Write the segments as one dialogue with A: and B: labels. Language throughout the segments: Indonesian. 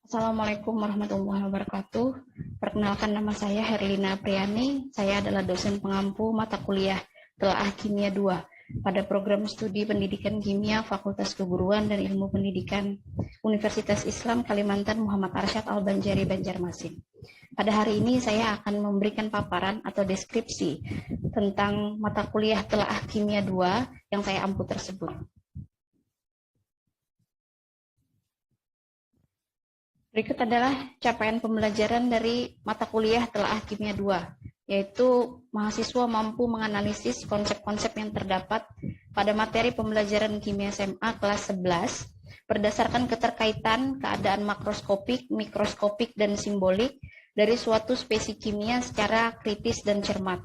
A: Assalamualaikum warahmatullahi wabarakatuh. Perkenalkan, nama saya Herlina Priani. Saya adalah dosen pengampu mata kuliah Telaah Kimia 2 pada program studi Pendidikan Kimia Fakultas Keguruan dan Ilmu Pendidikan Universitas Islam Kalimantan Muhammad Arsyad Al-Banjari Banjarmasin. Pada hari ini saya akan memberikan paparan atau deskripsi tentang mata kuliah Telaah Kimia 2 yang saya ampu tersebut. Berikut adalah capaian pembelajaran dari mata kuliah Telaah Kimia 2, yaitu mahasiswa mampu menganalisis konsep-konsep yang terdapat pada materi pembelajaran kimia SMA kelas 11 berdasarkan keterkaitan keadaan makroskopik, mikroskopik, dan simbolik dari suatu spesies kimia secara kritis dan cermat.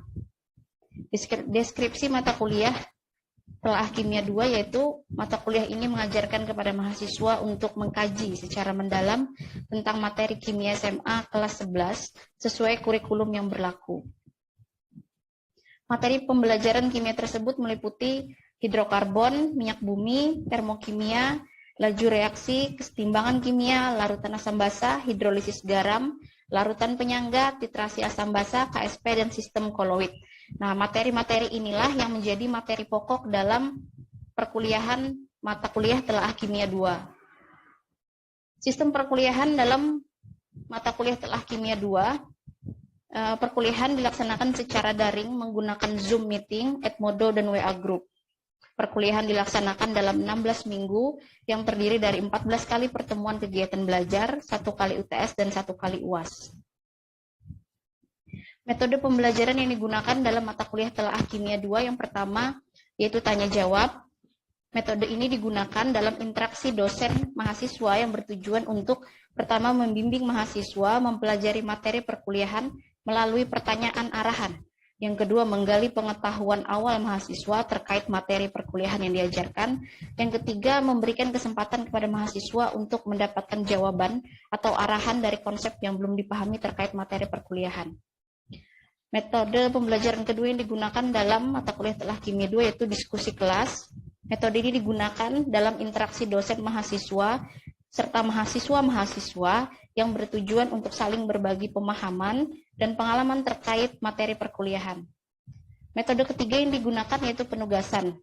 A: Deskripsi mata kuliah Telaah Kimia 2 yaitu mata kuliah ini mengajarkan kepada mahasiswa untuk mengkaji secara mendalam tentang materi kimia SMA kelas 11 sesuai kurikulum yang berlaku. Materi pembelajaran kimia tersebut meliputi hidrokarbon, minyak bumi, termokimia, laju reaksi, kesetimbangan kimia, larutan asam basa, hidrolisis garam, larutan penyangga, titrasi asam basa, KSP, dan sistem koloid. Nah, materi-materi inilah yang menjadi materi pokok dalam perkuliahan mata kuliah Telaah Kimia 2. Sistem perkuliahan dalam mata kuliah Telaah Kimia 2, perkuliahan dilaksanakan secara daring menggunakan Zoom meeting, Edmodo, dan WA Group. Perkuliahan dilaksanakan dalam 16 minggu yang terdiri dari 14 kali pertemuan kegiatan belajar, 1 kali UTS, dan 1 kali UAS. Metode pembelajaran yang digunakan dalam mata kuliah Telaah Kimia 2 yang pertama yaitu tanya jawab. Metode ini digunakan dalam interaksi dosen mahasiswa yang bertujuan untuk pertama membimbing mahasiswa mempelajari materi perkuliahan melalui pertanyaan arahan. Yang kedua, menggali pengetahuan awal mahasiswa terkait materi perkuliahan yang diajarkan. Yang ketiga, memberikan kesempatan kepada mahasiswa untuk mendapatkan jawaban atau arahan dari konsep yang belum dipahami terkait materi perkuliahan. Metode pembelajaran kedua yang digunakan dalam mata kuliah Telaah Kimia 2 yaitu diskusi kelas. Metode ini digunakan dalam interaksi dosen mahasiswa serta mahasiswa-mahasiswa yang bertujuan untuk saling berbagi pemahaman dan pengalaman terkait materi perkuliahan. Metode ketiga yang digunakan yaitu penugasan.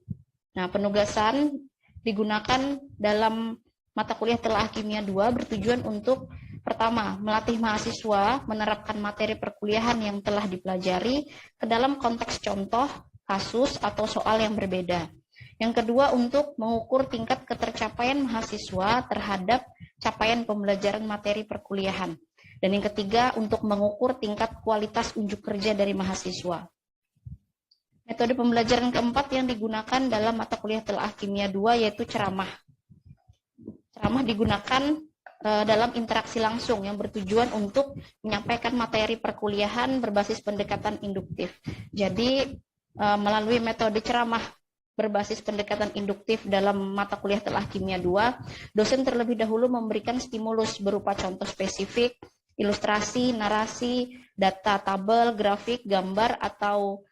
A: Nah, penugasan digunakan dalam mata kuliah Telaah Kimia 2 bertujuan untuk pertama, melatih mahasiswa menerapkan materi perkuliahan yang telah dipelajari ke dalam konteks contoh, kasus, atau soal yang berbeda. Yang kedua, untuk mengukur tingkat ketercapaian mahasiswa terhadap capaian pembelajaran materi perkuliahan. Dan yang ketiga, untuk mengukur tingkat kualitas unjuk kerja dari mahasiswa. Metode pembelajaran keempat yang digunakan dalam mata kuliah Telaah Kimia 2 yaitu ceramah. Ceramah digunakan dalam interaksi langsung yang bertujuan untuk menyampaikan materi perkuliahan berbasis pendekatan induktif. Jadi, melalui metode ceramah berbasis pendekatan induktif dalam mata kuliah Telaah Kimia 2, dosen terlebih dahulu memberikan stimulus berupa contoh spesifik, ilustrasi, narasi, data tabel, grafik, gambar, atau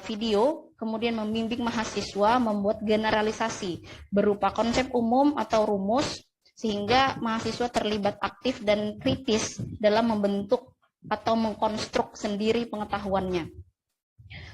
A: video, kemudian membimbing mahasiswa membuat generalisasi berupa konsep umum atau rumus, sehingga mahasiswa terlibat aktif dan kritis dalam membentuk atau mengkonstruk sendiri pengetahuannya.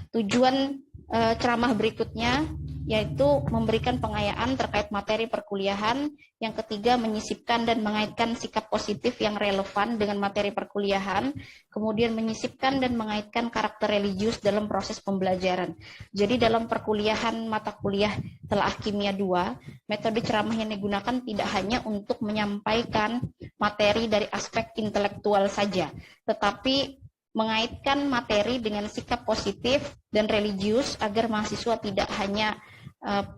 A: Tujuan ceramah berikutnya yaitu memberikan pengayaan terkait materi perkuliahan. Yang ketiga, menyisipkan dan mengaitkan sikap positif yang relevan dengan materi perkuliahan. Kemudian menyisipkan dan mengaitkan karakter religius dalam proses pembelajaran. Jadi dalam perkuliahan mata kuliah Telaah Kimia 2, metode ceramah yang digunakan tidak hanya untuk menyampaikan materi dari aspek intelektual saja, tetapi mengaitkan materi dengan sikap positif dan religius agar mahasiswa tidak hanya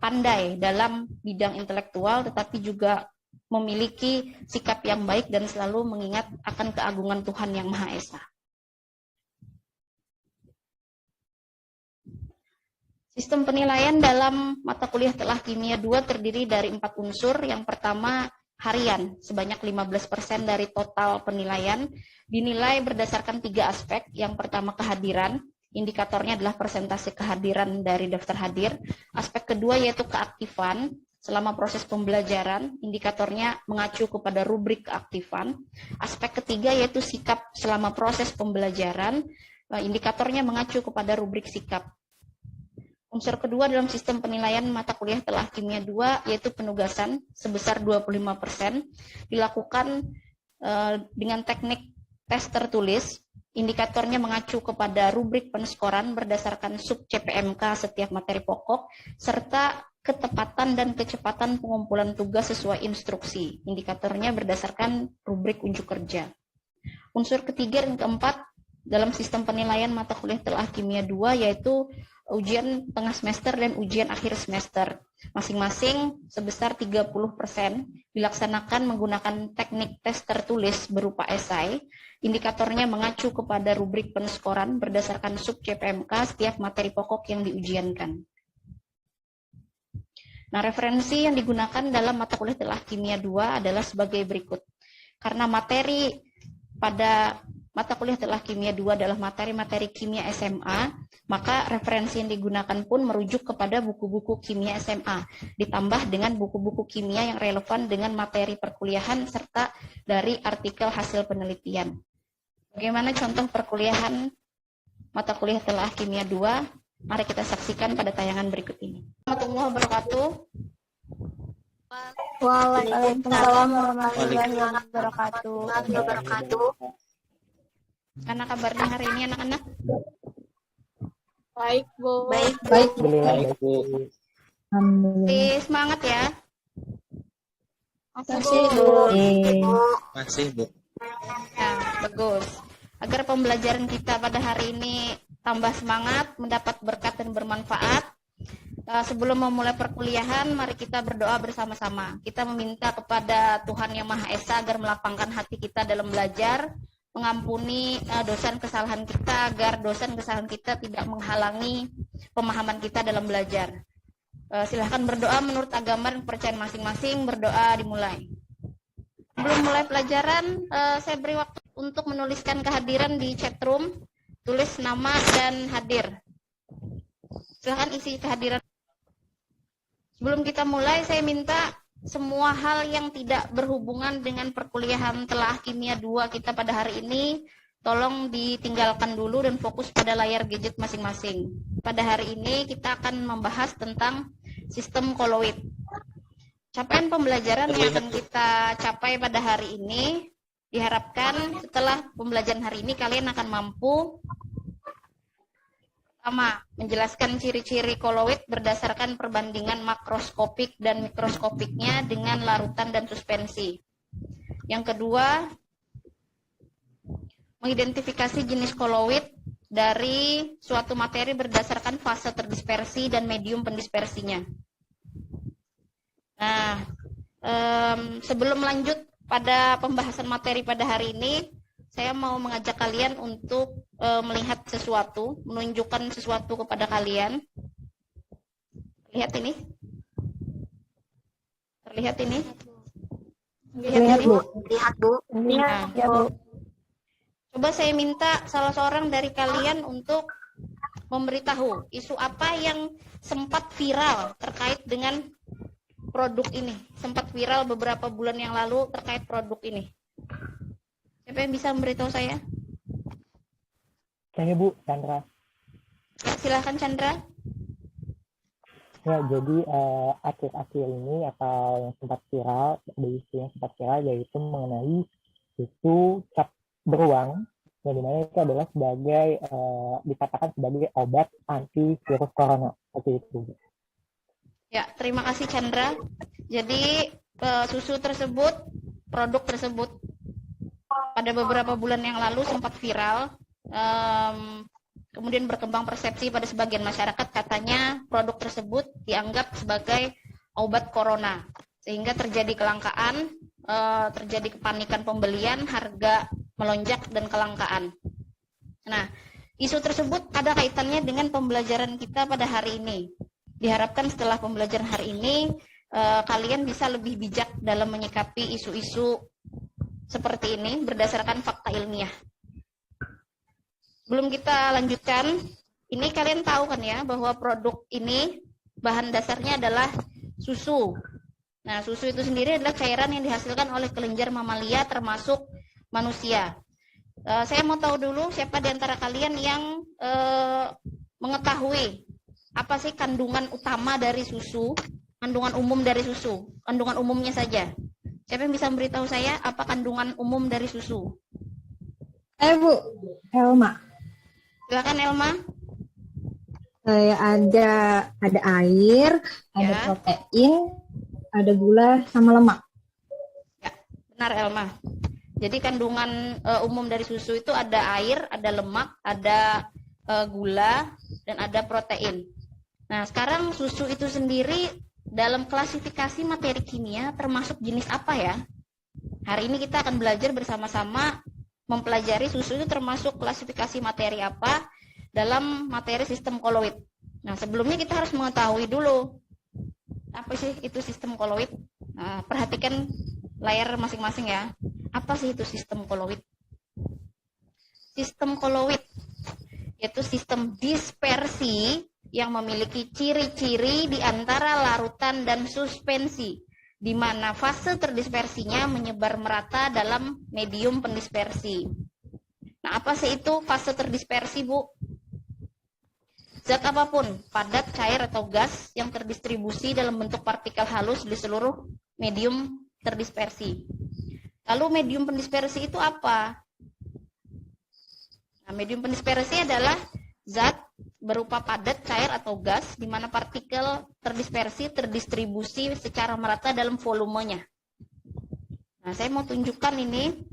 A: pandai dalam bidang intelektual, tetapi juga memiliki sikap yang baik dan selalu mengingat akan keagungan Tuhan Yang Maha Esa. Sistem penilaian dalam mata kuliah Telaah Kimia 2 terdiri dari 4 unsur. Yang pertama, harian, sebanyak 15% dari total penilaian, dinilai berdasarkan 3 aspek. Yang pertama, kehadiran. Indikatornya adalah persentase kehadiran dari daftar hadir. Aspek kedua yaitu keaktifan. selama proses pembelajaran, indikatornya mengacu kepada rubrik keaktifan. Aspek ketiga yaitu sikap selama proses pembelajaran, indikatornya mengacu kepada rubrik sikap. Unsur kedua dalam sistem penilaian mata kuliah telah kimia 2 yaitu penugasan sebesar 25%, dilakukan dengan teknik tes tertulis. Indikatornya mengacu kepada rubrik penskoran berdasarkan sub CPMK setiap materi pokok, serta ketepatan dan kecepatan pengumpulan tugas sesuai instruksi. Indikatornya berdasarkan rubrik unjuk kerja. Unsur ketiga dan keempat dalam sistem penilaian mata kuliah telah kimia 2 yaitu ujian tengah semester dan ujian akhir semester. Masing-masing sebesar 30% dilaksanakan menggunakan teknik tes tertulis berupa esai. Indikatornya mengacu kepada rubrik penskoran berdasarkan sub CPMK setiap materi pokok yang diujiankan. Nah, referensi yang digunakan dalam mata kuliah telah kimia 2 adalah sebagai berikut. Karena materi pada mata kuliah telah kimia 2 adalah materi-materi kimia SMA, maka referensi yang digunakan pun merujuk kepada buku-buku kimia SMA, ditambah dengan buku-buku kimia yang relevan dengan materi perkuliahan serta dari artikel hasil penelitian. Bagaimana contoh perkuliahan mata kuliah telah kimia 2? Mari kita saksikan pada tayangan berikut ini. Warahmatullahi wabarakatuh.
B: Waalaikumsalam warahmatullahi wabarakatuh.
A: Karena kabarnya hari ini anak-anak?
B: Baik, Bu.
C: Baik, Bu.
A: Semangat ya.
B: Masih, Bu.
C: Masih, Bu.
A: Nah, bagus. Agar pembelajaran kita pada hari ini tambah semangat, mendapat berkat dan bermanfaat. Sebelum memulai perkuliahan, mari kita berdoa bersama-sama. Kita meminta kepada Tuhan Yang Maha Esa agar melapangkan hati kita dalam belajar, mengampuni dosa kesalahan kita, agar dosa kesalahan kita tidak menghalangi pemahaman kita dalam belajar. Silahkan berdoa menurut agama dan kepercayaan masing-masing. Berdoa dimulai. Sebelum mulai pelajaran, saya beri waktu untuk menuliskan kehadiran di chat room, tulis nama dan hadir. Silahkan isi kehadiran. Sebelum kita mulai, saya minta semua hal yang tidak berhubungan dengan perkuliahan telah kimia 2 kita pada hari ini, tolong ditinggalkan dulu dan fokus pada layar gadget masing-masing. Pada hari ini kita akan membahas tentang sistem koloid. Capaian pembelajaran yang akan kita capai pada hari ini, diharapkan setelah pembelajaran hari ini kalian akan mampu pertama, menjelaskan ciri-ciri koloid berdasarkan perbandingan makroskopik dan mikroskopiknya dengan larutan dan suspensi. Yang kedua, mengidentifikasi jenis koloid dari suatu materi berdasarkan fase terdispersi dan medium pendispersinya. Nah, sebelum lanjut pada pembahasan materi pada hari ini, saya mau mengajak kalian untuk melihat sesuatu, menunjukkan sesuatu kepada kalian. Lihat ini. Terlihat ini?
B: Lihat, Bu.
C: Lihat, Bu.
A: Nah,
B: Ya, Bu.
A: coba saya minta salah seorang dari kalian untuk memberitahu isu apa yang sempat viral terkait dengan produk ini. Sempat viral beberapa bulan yang lalu terkait produk ini. Siapa yang bisa memberitahu saya?
D: Saya, Bu, Chandra.
A: Ya, silahkan Chandra.
D: Ya, jadi akhir-akhir ini atau yang sempat viral, ada isu yang sempat viral yaitu mengenai isu cap beruang, yang dimana itu adalah sebagai dikatakan sebagai obat anti virus corona. Seperti itu, Bu.
A: Ya, terima kasih Chandra. Jadi susu tersebut, produk tersebut pada beberapa bulan yang lalu sempat viral. Kemudian berkembang persepsi pada sebagian masyarakat, katanya produk tersebut dianggap sebagai obat corona, sehingga terjadi kelangkaan, terjadi kepanikan pembelian, harga melonjak dan kelangkaan. Nah, isu tersebut ada kaitannya dengan pembelajaran kita pada hari ini. Diharapkan setelah pembelajaran hari ini kalian bisa lebih bijak dalam menyikapi isu-isu seperti ini berdasarkan fakta ilmiah. Sebelum kita lanjutkan, ini kalian tahu kan ya bahwa produk ini bahan dasarnya adalah susu. Nah, susu itu sendiri adalah cairan yang dihasilkan oleh kelenjar mamalia termasuk manusia. Saya mau tahu dulu siapa di antara kalian yang mengetahui apa sih kandungan utama dari susu, kandungan umum dari susu, kandungan umumnya saja. Siapa yang bisa memberitahu saya apa kandungan umum dari susu?
B: Bu, Helma.
A: Silakan Elma.
B: Ada air, ada
A: Ya.
B: protein, ada gula sama lemak.
A: Ya, benar Elma. Jadi kandungan umum dari susu itu ada air, ada lemak, ada gula, dan ada protein. Nah, sekarang susu itu sendiri dalam klasifikasi materi kimia termasuk jenis apa ya? Hari ini kita akan belajar bersama-sama mempelajari susu itu termasuk klasifikasi materi apa dalam materi sistem koloid. Nah, sebelumnya kita harus mengetahui dulu apa sih itu sistem koloid. Nah, perhatikan layar masing-masing ya. Apa sih itu sistem koloid? Sistem koloid yaitu sistem dispersi yang memiliki ciri-ciri di antara larutan dan suspensi, di mana fase terdispersinya menyebar merata dalam medium pendispersi. Nah, apa sih itu fase terdispersi, Bu? Zat apapun, padat, cair, atau gas yang terdistribusi dalam bentuk partikel halus di seluruh medium terdispersi. Lalu medium pendispersi itu apa? Nah, medium pendispersi adalah zat berupa padat, cair, atau gas di mana partikel terdistribusi secara merata dalam volumenya. Nah, saya mau tunjukkan ini.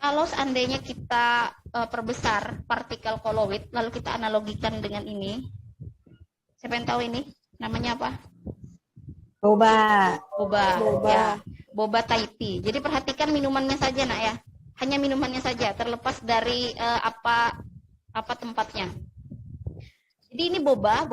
A: Kalau seandainya kita perbesar partikel koloid, lalu kita analogikan dengan ini. Siapa yang tahu ini? Namanya apa?
B: Boba.
A: Boba. Ya, boba Thai tea. Jadi perhatikan minumannya saja, Nak ya. Hanya minumannya saja, terlepas dari apa tempatnya. Jadi ini boba.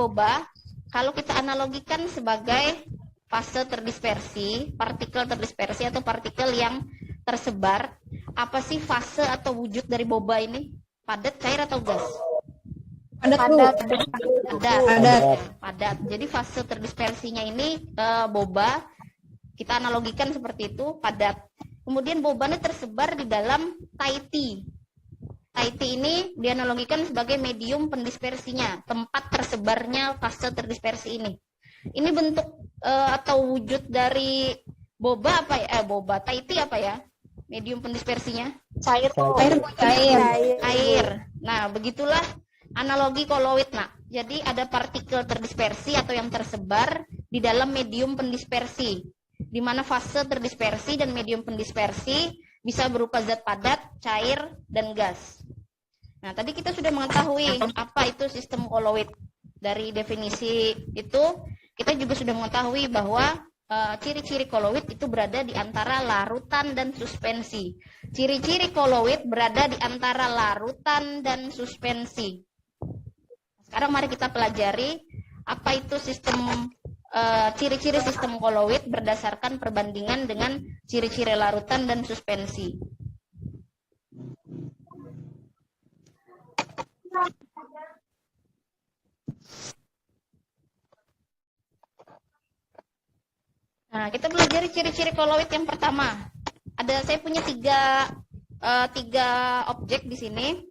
A: Kalau kita analogikan sebagai fase terdispersi, partikel terdispersi atau partikel yang tersebar, apa sih fase atau wujud dari boba ini? Padat, cair, atau gas? Padat. Jadi fase terdispersinya ini boba, kita analogikan seperti itu, padat. Kemudian boba ini tersebar di dalam Thai tea. Thai tea ini dianalogikan sebagai medium pendispersinya, tempat tersebarnya fase terdispersi ini. Ini bentuk atau wujud dari boba apa ya? Boba Thai tea apa ya? Medium pendispersinya?
B: Cair.
A: Nah, begitulah analogi koloid, Nak. Jadi ada partikel terdispersi atau yang tersebar di dalam medium pendispersi, di mana fase terdispersi dan medium pendispersi bisa berupa zat padat, cair, dan gas. Nah, tadi kita sudah mengetahui apa itu sistem koloid. Dari definisi itu, kita juga sudah mengetahui bahwa ciri-ciri koloid itu berada di antara larutan dan suspensi. Ciri-ciri koloid berada di antara larutan dan suspensi. Sekarang mari kita pelajari apa itu sistem ciri-ciri sistem koloid berdasarkan perbandingan dengan ciri-ciri larutan dan suspensi. Nah, kita belajar ciri-ciri koloid yang pertama. Saya punya tiga objek di sini.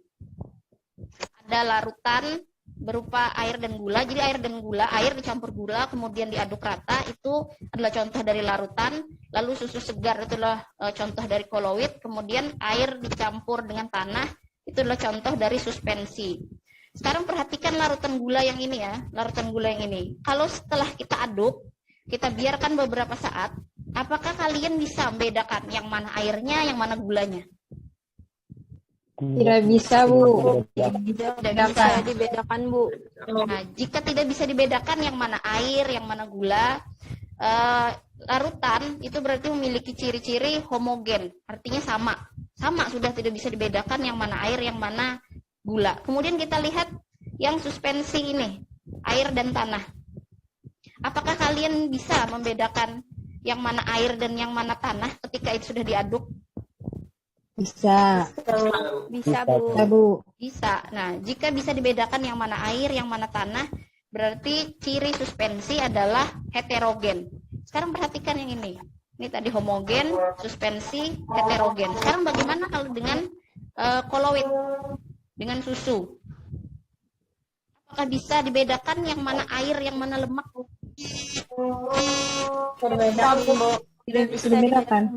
A: Ada larutan berupa air dan gula. Jadi air dan gula, air dicampur gula, kemudian diaduk rata. Itu adalah contoh dari larutan. Lalu susu segar itulah contoh dari koloid. Kemudian air dicampur dengan tanah. Itu adalah contoh dari suspensi. Sekarang perhatikan larutan gula yang ini ya. Larutan gula yang ini. Kalau setelah kita aduk, kita biarkan beberapa saat, apakah kalian bisa membedakan yang mana airnya, yang mana gulanya?
B: Tidak bisa, Bu.
A: Tidak bisa
B: dibedakan, Bu.
A: Nah, jika tidak bisa dibedakan yang mana air, yang mana gula, larutan itu berarti memiliki ciri-ciri homogen, artinya sama. Sama, sudah tidak bisa dibedakan yang mana air, yang mana gula. Kemudian kita lihat yang suspensi ini, air dan tanah. Apakah kalian bisa membedakan yang mana air dan yang mana tanah ketika itu sudah diaduk?
B: Bisa.
A: Bisa, Bu. Bisa. Nah, jika bisa dibedakan yang mana air, yang mana tanah, berarti ciri suspensi adalah heterogen. Sekarang perhatikan yang ini. Ini tadi homogen, suspensi, heterogen. Sekarang bagaimana kalau dengan koloid, dengan susu? Apakah bisa dibedakan yang mana air, yang mana lemak?
B: Tidak bisa dibedakan.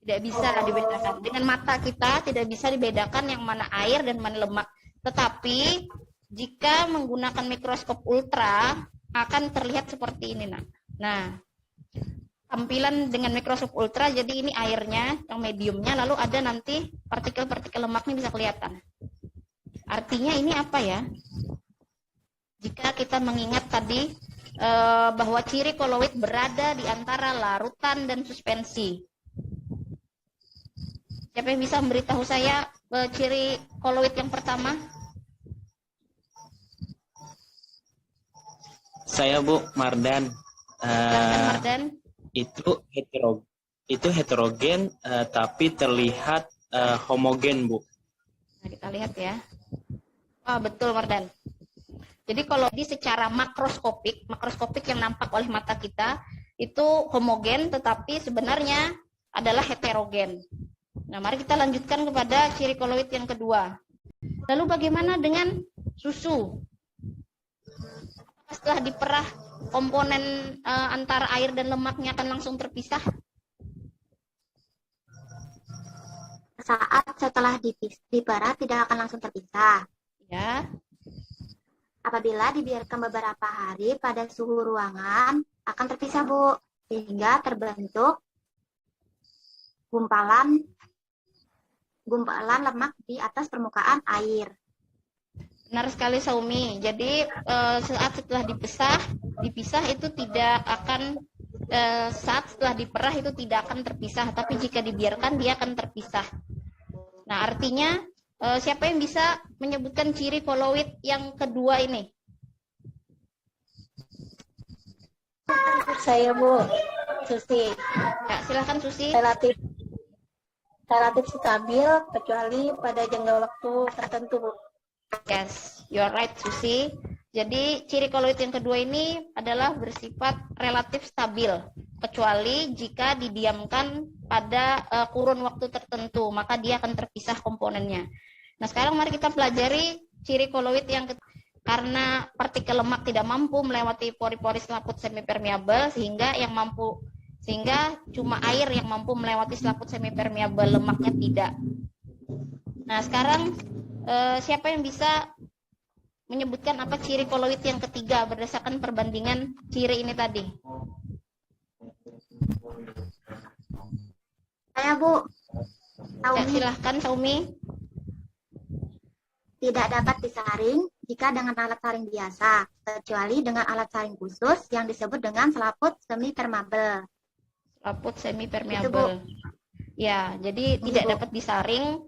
A: Tidak bisa dibedakan. Dengan mata kita tidak bisa dibedakan yang mana air dan mana lemak. Tetapi jika menggunakan mikroskop ultra akan terlihat seperti ini, nak. Nah, tampilan dengan mikroskop ultra, jadi ini airnya, yang mediumnya, lalu ada nanti partikel-partikel lemaknya bisa kelihatan. Artinya ini apa ya? Jika kita mengingat tadi bahwa ciri koloid berada di antara larutan dan suspensi. Siapa yang bisa memberitahu saya ciri koloid yang pertama?
C: Saya Bu, Mardan.
A: Silakan Mardan.
C: Itu heterogen tapi terlihat homogen, Bu.
A: Nah, kita lihat ya. Betul Mardan. Jadi kalau secara makroskopik yang nampak oleh mata kita itu homogen, tetapi sebenarnya adalah heterogen. Nah, mari kita lanjutkan kepada ciri koloid yang kedua. Lalu bagaimana dengan susu? Setelah diperah, komponen antara air dan lemaknya akan langsung terpisah?
E: Saat setelah diperah tidak akan langsung terpisah.
A: Ya.
E: Apabila dibiarkan beberapa hari pada suhu ruangan akan terpisah, Bu, sehingga terbentuk gumpalan lemak di atas permukaan air.
A: Benar sekali Saumi. Jadi saat setelah dipisah itu tidak akan saat setelah diperah itu tidak akan terpisah, tapi jika dibiarkan dia akan terpisah. Nah, artinya siapa yang bisa menyebutkan ciri koloid yang kedua ini?
E: Saya, Bu, Susi.
A: Ya, silahkan Susi.
E: Relatif stabil kecuali pada jangka waktu tertentu, Bu.
A: Yes, you're right Susi. Jadi ciri koloid yang kedua ini adalah bersifat relatif stabil, kecuali jika didiamkan pada kurun waktu tertentu, maka dia akan terpisah komponennya. Nah, sekarang mari kita pelajari ciri koloid yang karena partikel lemak tidak mampu melewati pori-pori selaput semipermeabel sehingga cuma air yang mampu melewati selaput semipermeabel, lemaknya tidak. Nah, sekarang siapa yang bisa menyebutkan apa ciri koloid yang ketiga berdasarkan perbandingan ciri ini tadi?
E: Saya, Bu.
A: Ya, silahkan Saumi.
E: Tidak dapat disaring jika dengan alat saring biasa, kecuali dengan alat saring khusus yang disebut dengan selaput semipermeabel.
A: Selaput semipermeabel. Ya, jadi tidak dapat disaring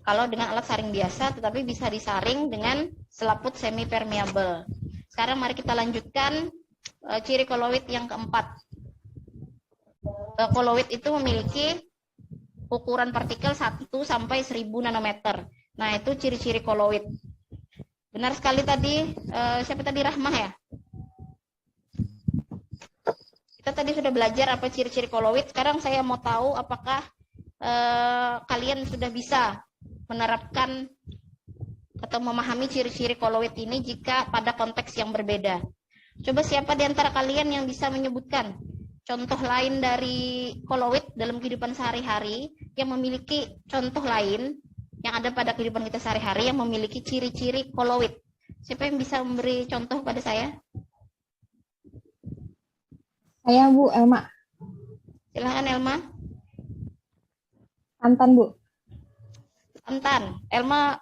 A: kalau dengan alat saring biasa, tetapi bisa disaring dengan selaput semipermeabel. Sekarang mari kita lanjutkan ciri koloid yang keempat. Koloid itu memiliki ukuran partikel 1 sampai 1000 nanometer. Nah, itu ciri-ciri koloid. Benar sekali tadi, siapa tadi, Rahmah ya? Kita tadi sudah belajar apa ciri-ciri koloid. Sekarang saya mau tahu apakah kalian sudah bisa menerapkan atau memahami ciri-ciri koloid ini jika pada konteks yang berbeda. Coba siapa di antara kalian yang bisa menyebutkan contoh lain dari koloid dalam kehidupan sehari-hari yang memiliki contoh lain yang ada pada kehidupan kita sehari-hari yang memiliki ciri-ciri koloid. Siapa yang bisa memberi contoh pada saya?
B: Saya, Bu, Elma.
A: Silahkan Elma.
B: Santan, Bu.
A: Santan. Elma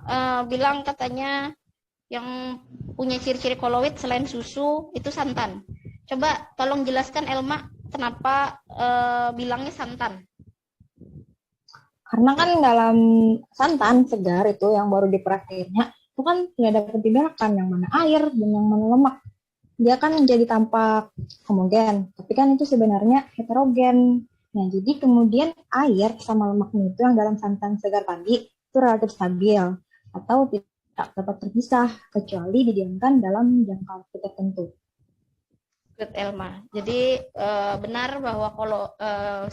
A: bilang katanya yang punya ciri-ciri koloid selain susu itu santan. Coba tolong jelaskan Elma kenapa bilangnya santan.
B: Karena kan dalam santan segar itu yang baru diperah airnya, itu kan tidak dapat dibedakan yang mana air dan yang mana lemak. Dia kan menjadi tampak homogen, tapi kan itu sebenarnya heterogen. Nah, jadi kemudian air sama lemaknya itu yang dalam santan segar tadi itu relatif stabil atau tidak dapat terpisah kecuali didiamkan dalam jangka waktu tertentu.
A: Good, Elma. Jadi benar bahwa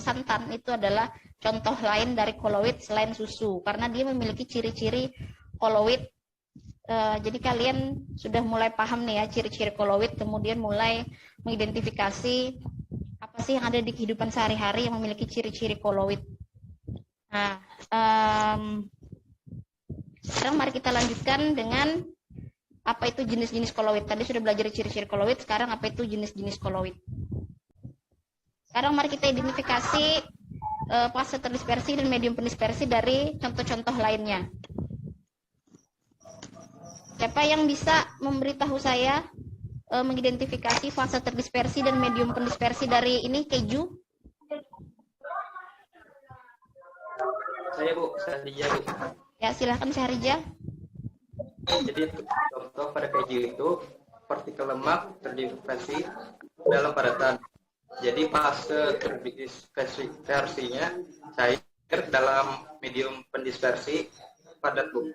A: santan itu adalah contoh lain dari koloid selain susu, karena dia memiliki ciri-ciri koloid. Jadi kalian sudah mulai paham nih ya ciri-ciri koloid, kemudian mulai mengidentifikasi apa sih yang ada di kehidupan sehari-hari yang memiliki ciri-ciri koloid. Nah, sekarang mari kita lanjutkan dengan apa itu jenis-jenis koloid. Tadi sudah belajar ciri-ciri koloid, sekarang apa itu jenis-jenis koloid. Sekarang mari kita identifikasi fase terdispersi dan medium pendispersi dari contoh-contoh lainnya. Siapa yang bisa memberitahu saya mengidentifikasi fase terdispersi dan medium pendispersi dari ini, keju?
C: Saya Bu, Syahriza Bu.
A: Ya, silahkan Syahriza.
F: Jadi contoh pada keju itu partikel lemak terdispersi dalam padatan. Jadi fase terdispersinya cair dalam medium pendispersi padat Bu.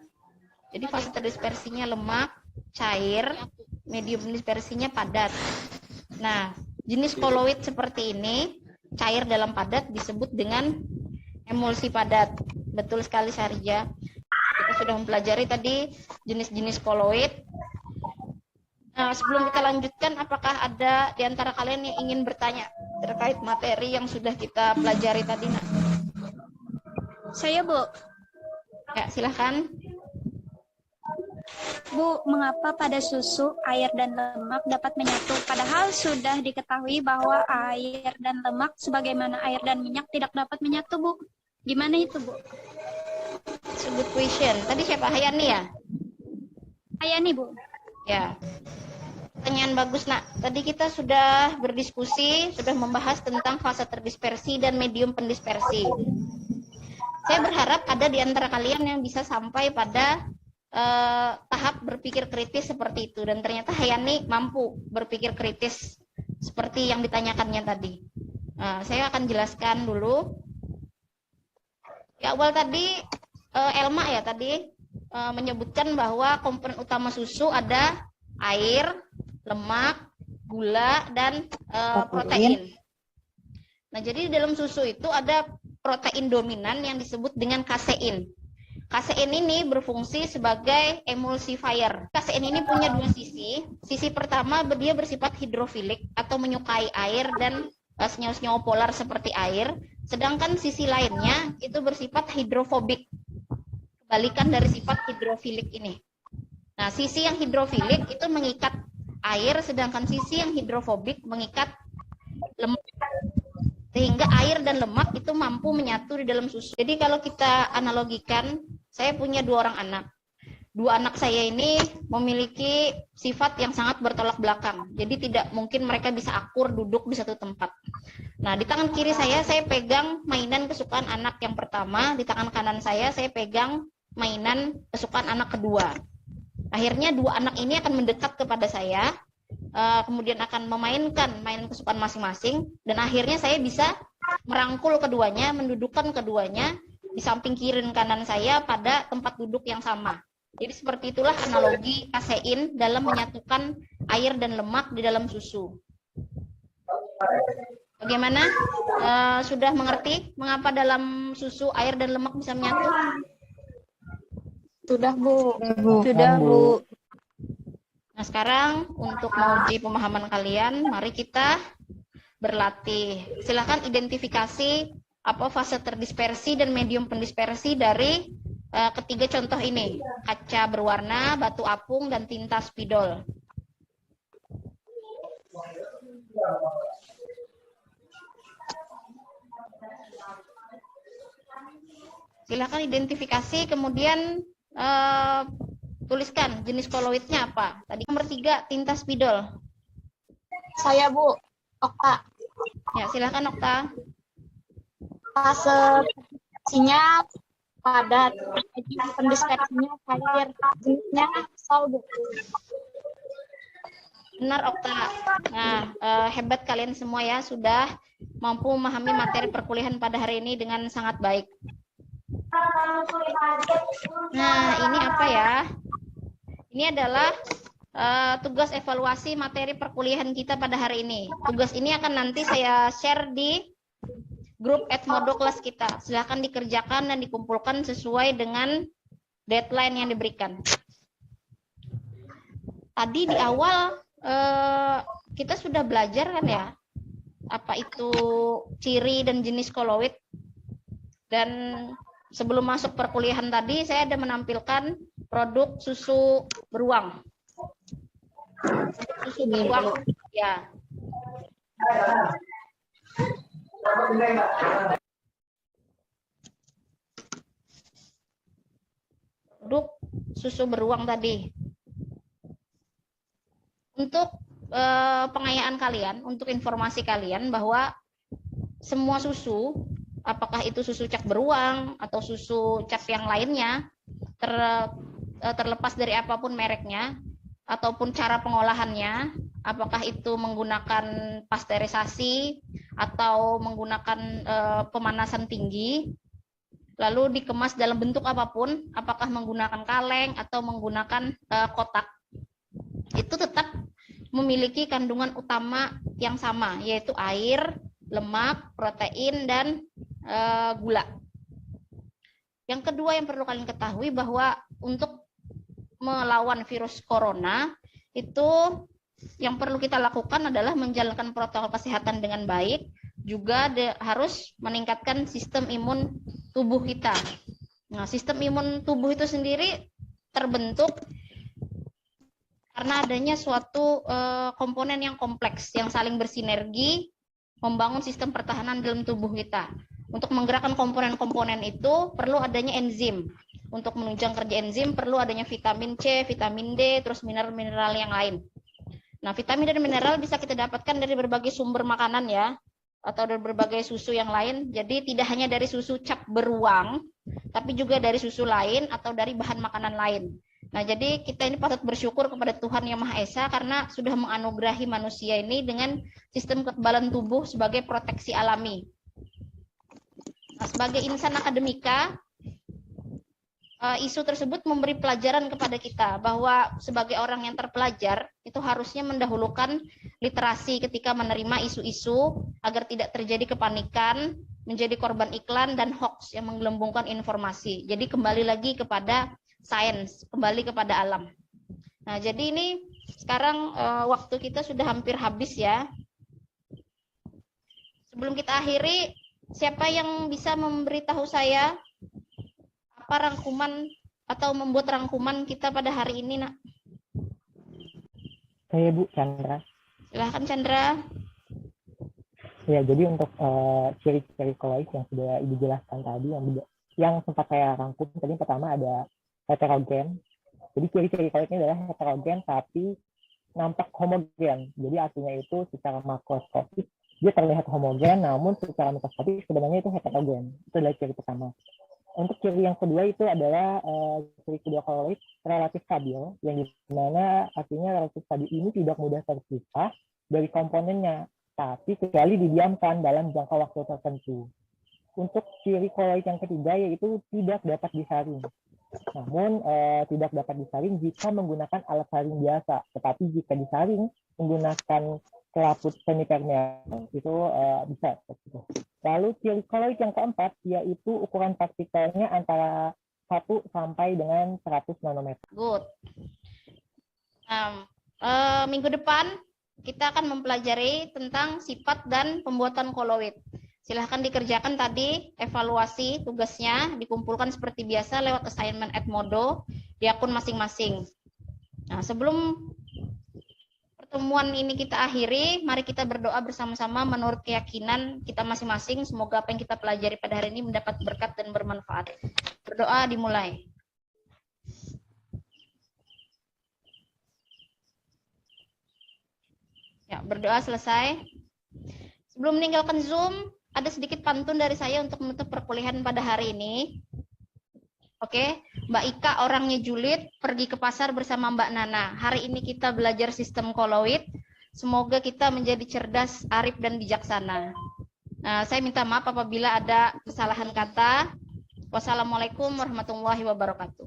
A: Jadi fase terdispersinya lemak, cair, medium pendispersinya padat. Nah, jenis koloid seperti ini, cair dalam padat, disebut dengan emulsi padat. Betul sekali Syahriza. Kita sudah mempelajari tadi jenis-jenis koloid. Nah, sebelum kita lanjutkan, apakah ada di antara kalian yang ingin bertanya terkait materi yang sudah kita pelajari tadi? Nah,
G: Saya, Bu.
A: ya, silahkan.
G: Bu, mengapa pada susu air dan lemak dapat menyatu? Padahal sudah diketahui bahwa air dan lemak sebagaimana air dan minyak tidak dapat menyatu, Bu. Gimana itu, Bu?
A: It's a good question. Tadi siapa? Hayani ya?
G: Ayani, Bu.
A: Ya. Pertanyaan bagus, Nak. Tadi kita sudah berdiskusi, sudah membahas tentang fase terdispersi dan medium pendispersi. Saya berharap ada di antara kalian yang bisa sampai pada tahap berpikir kritis seperti itu. Dan ternyata Hayani mampu berpikir kritis seperti yang ditanyakannya tadi. Saya akan jelaskan dulu. Di awal tadi, Elma ya tadi menyebutkan bahwa komponen utama susu ada air, lemak, gula, dan protein. Nah, jadi di dalam susu itu ada protein dominan yang disebut dengan kasein. Kasein ini berfungsi sebagai emulsifier. Kasein ini punya dua sisi. Sisi pertama, dia bersifat hidrofilik atau menyukai air dan senyawa-senyawa polar seperti air. Sedangkan sisi lainnya itu bersifat hidrofobik. Kebalikan dari sifat hidrofilik ini. Nah, sisi yang hidrofilik itu mengikat air, sedangkan sisi yang hidrofobik mengikat lemak. Sehingga air dan lemak itu mampu menyatu di dalam susu. Jadi kalau kita analogikan, saya punya 2 orang anak. 2 anak saya ini memiliki sifat yang sangat bertolak belakang. Jadi tidak mungkin mereka bisa akur duduk di satu tempat. Nah, di tangan kiri saya pegang mainan kesukaan anak yang pertama. Di tangan kanan saya pegang mainan kesukaan anak kedua. Akhirnya 2 anak ini akan mendekat kepada saya, kemudian akan memainkan mainan kesukaan masing-masing, dan akhirnya saya bisa merangkul keduanya, mendudukkan keduanya di samping kiri dan kanan saya pada tempat duduk yang sama. Jadi seperti itulah analogi kasein dalam menyatukan air dan lemak di dalam susu. Bagaimana? Sudah mengerti mengapa dalam susu air dan lemak bisa menyatu?
G: Sudah, Bu.
B: Sudah, Bu.
A: Nah, sekarang untuk menguji pemahaman kalian, mari kita berlatih. Silakan identifikasi apa fase terdispersi dan medium pendispersi dari ketiga contoh ini. Kaca berwarna, batu apung, dan tinta spidol. Silakan identifikasi, kemudian tuliskan jenis koloidnya apa. Tadi nomor 3, tinta spidol.
E: Saya, Bu. Okta.
A: Ya, silakan Okta.
E: Fase terdispersinya padat. Pendispersinya cair. Jenisnya sol, Bu.
A: Benar, Okta. Nah, hebat kalian semua ya, sudah mampu memahami materi perkuliahan pada hari ini dengan sangat baik. Nah, ini apa ya? Ini adalah tugas evaluasi materi perkuliahan kita pada hari ini. Tugas ini akan nanti saya share di grup Edmodo kelas kita. Silahkan dikerjakan dan dikumpulkan sesuai dengan deadline yang diberikan. Tadi di awal kita sudah belajar kan ya, apa itu ciri dan jenis koloid. Dan sebelum masuk perkuliahan tadi, saya ada menampilkan produk susu beruang. Susu beruang, ya. Produk susu beruang tadi. Untuk pengayaan kalian, untuk informasi kalian bahwa semua susu, apakah itu susu cap beruang atau susu cap yang lainnya, terlepas dari apapun mereknya ataupun cara pengolahannya, apakah itu menggunakan pasteurisasi atau menggunakan pemanasan tinggi, lalu dikemas dalam bentuk apapun, apakah menggunakan kaleng atau menggunakan kotak, itu tetap memiliki kandungan utama yang sama, yaitu air, lemak, protein, dan gula. Yang kedua yang perlu kalian ketahui bahwa untuk melawan virus corona itu yang perlu kita lakukan adalah menjalankan protokol kesehatan dengan baik, juga harus meningkatkan sistem imun tubuh kita. Nah, sistem imun tubuh itu sendiri terbentuk karena adanya suatu komponen yang kompleks yang saling bersinergi membangun sistem pertahanan dalam tubuh kita. Untuk menggerakkan komponen-komponen itu perlu adanya enzim. Untuk menunjang kerja enzim perlu adanya vitamin C, vitamin D, terus mineral-mineral yang lain. Nah, vitamin dan mineral bisa kita dapatkan dari berbagai sumber makanan ya, atau dari berbagai susu yang lain. Jadi tidak hanya dari susu cap beruang, tapi juga dari susu lain atau dari bahan makanan lain. Nah, jadi kita ini patut bersyukur kepada Tuhan Yang Maha Esa karena sudah menganugerahi manusia ini dengan sistem kekebalan tubuh sebagai proteksi alami. Nah, sebagai insan akademika, isu tersebut memberi pelajaran kepada kita bahwa sebagai orang yang terpelajar itu harusnya mendahulukan literasi ketika menerima isu-isu agar tidak terjadi kepanikan, menjadi korban iklan dan hoax yang menggelembungkan informasi. Jadi kembali lagi kepada sains, kembali kepada alam. Nah, jadi ini sekarang waktu kita sudah hampir habis ya. Sebelum kita akhiri, siapa yang bisa memberitahu saya apa rangkuman atau membuat rangkuman kita pada hari ini, Nak?
D: Saya Bu Chandra.
A: Silahkan Chandra.
D: Ya, jadi untuk ciri-ciri koloid yang sudah Ibu jelaskan tadi, yang sempat saya rangkum tadi, pertama ada heterogen. Jadi ciri-ciri koloidnya adalah heterogen tapi nampak homogen. Jadi artinya itu secara makroskopik dia terlihat homogen, namun secara mikroskopik sebenarnya itu heterogen. Itu adalah ciri pertama. Untuk ciri yang kedua itu adalah ciri kedua koloid relatif stabil, yang dimana artinya relatif stabil ini tidak mudah terpisah dari komponennya, tapi kecuali didiamkan dalam jangka waktu tertentu. Untuk ciri koloid yang ketiga yaitu tidak dapat disaring. Namun tidak dapat disaring jika menggunakan alat saring biasa, tetapi jika disaring menggunakan selaput semipermeabel itu bisa. Lalu ciri koloid yang keempat yaitu ukuran partikelnya antara 1 sampai dengan 100 nanometer.
A: Good. Minggu depan kita akan mempelajari tentang sifat dan pembuatan koloid. Silahkan dikerjakan tadi evaluasi tugasnya, dikumpulkan seperti biasa lewat assignment Edmodo di akun masing-masing. Nah, sebelum pertemuan ini kita akhiri, mari kita berdoa bersama-sama menurut keyakinan kita masing-masing. Semoga apa yang kita pelajari pada hari ini mendapat berkat dan bermanfaat. Berdoa dimulai. Ya, berdoa selesai. Sebelum meninggalkan Zoom, ada sedikit pantun dari saya untuk menutup perkuliahan pada hari ini. Oke, Mbak Ika orangnya julid, pergi ke pasar bersama Mbak Nana. Hari ini kita belajar sistem koloid. Semoga kita menjadi cerdas, arif, dan bijaksana. Nah, saya minta maaf apabila ada kesalahan kata. Wassalamualaikum warahmatullahi wabarakatuh.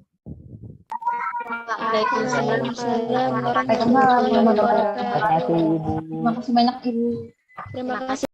A: Waalaikumsalam
B: Waalaikumsalam warahmatullahi wabarakatuh.
D: Terima kasih Ibu.
B: Terima kasih banyak Ibu.
A: Terima kasih.